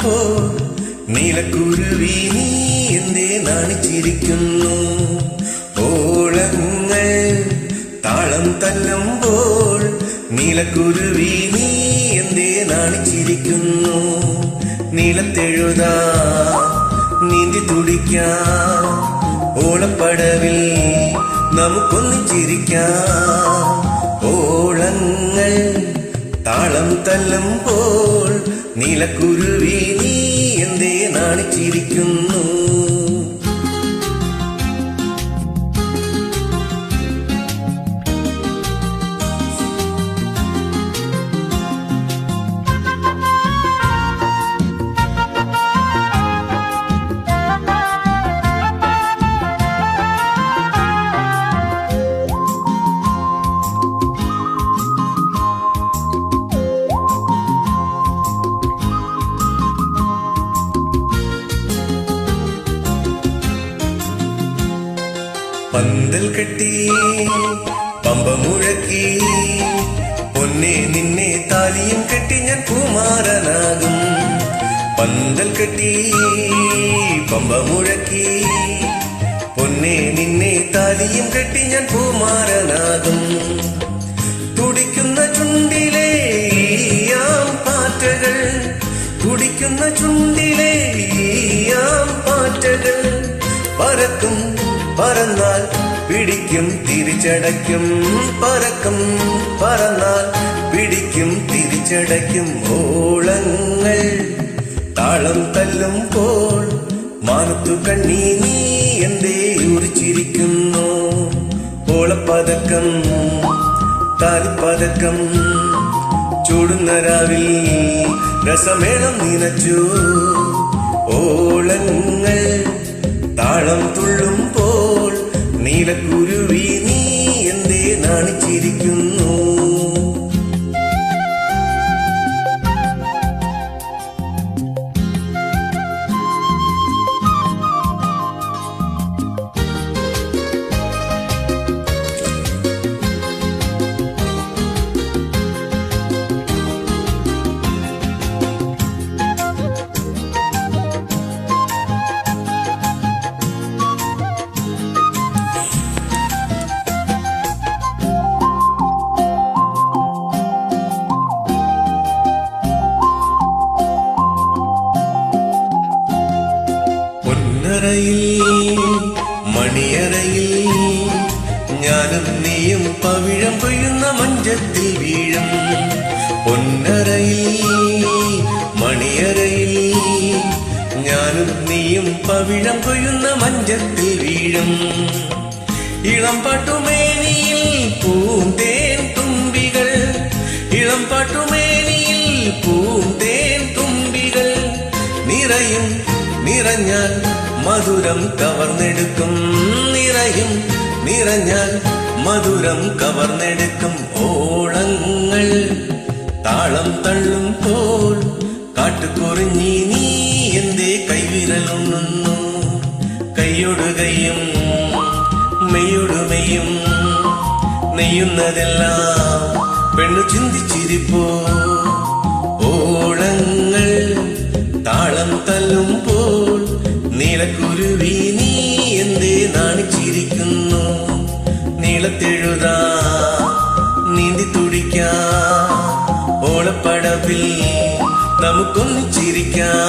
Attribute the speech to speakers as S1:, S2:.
S1: പോൽ നീലക്കുരുവി നീ എന്തേ നാണിച്ചിരിക്കുന്നു. ഓളങ്ങൾ താളം തല്ലുമ്പോൾ നീലക്കുരുവി നീ എന്തേ നാണിച്ചിരിക്കുന്നു. നീലത്തെഴുതാ നീന്തി തുടിക്കാം, ഓളപ്പടവിൽ നമുക്കൊന്നിച്ചിരിക്കാം. ഓളങ്ങൾ താളം തല്ലുമ്പോൾ നീലക്കുരുവി നീ എന്തേ നാണിച്ചിരിക്കുന്നു. പന്തൽ കെട്ടി പമ്പ മുഴക്കി പൊന്നെ നിന്നെ താലിയും കെട്ടി ഞാൻ കുമാരനാകും. പന്തൽ കെട്ടി പമ്പ മുഴക്കി പൊന്നെ നിന്നെ താലിയും കെട്ടി ഞാൻ കുമാരനാകും. തുടിക്കുന്ന ചുണ്ടിലെ പാറ്റകൾ, തുടിക്കുന്ന ചുണ്ടിലെ പാറ്റകൾ പറക്കും, പറന്നാൽ പിടിക്കും തിരിച്ചടയ്ക്കും. പറക്കും പറന്നാൽ പിടിക്കും തിരിച്ചടയ്ക്കും. ഓളങ്ങൾ താളം തല്ലുമ്പോൾ മാനത്തു കണ്ണീ നീ എന്തേ ഉറിച്ചിരിക്കുന്നു. ഓളപ്പതക്കം താലിപ്പതക്കം ചൂടുന്ന രാവിൽ രസമേളം നിനച്ചു. ഓളങ്ങൾ താളം തുള്ളുമ്പോൾ നീലക്കുരുവി നീ എന്തേ നാണിച്ചിരിക്കുന്നു. മണിയറയിൽ ഞാനും നീയും പവിഴം കൊയ്യുന്ന മഞ്ചത്തിൽ വീഴും. പൊന്നറയിൽ മണിയറയിൽ ഞാനും നീയും പവിഴം കൊയ്യുന്ന മഞ്ചത്തിൽ വീഴും. ഇളം പാട്ടുമേനിയിൽ പൂന്തേൻ തുമ്പികൾ, ഇളം പാട്ടുമേനിയിൽ പൂന്തേൻ തുമ്പികൾ നിറയും. നിറഞ്ഞാൽ മധുരം കവർന്നെടുക്കും, നിറയും. നിറഞ്ഞാൽ മധുരം കവർന്നെടുക്കും. ഓളങ്ങൾ താളം തള്ളുമ്പോൾ കാട്ടുകുറിഞ്ഞി നീ എന്തേ കൈവിരലൊന്നുന്നു. കൈയൊടു കൈയും മെയ്യൊടു മെയ്യും നെയ്യുന്നതെല്ലാം പെണ്ണു ചിന്തിച്ചിരിപ്പോ. ഓളങ്ങൾ താളം തല്ലുമ്പോൾ നീലക്കുരുവി നീ എന്തേ നാണിച്ചിരിക്കുന്നു. നീളത്തെഴുതാ നീന്തി തുടിക്കാം, ഓളപ്പടവിൽ നമുക്കൊന്നിച്ചിരിക്കാം.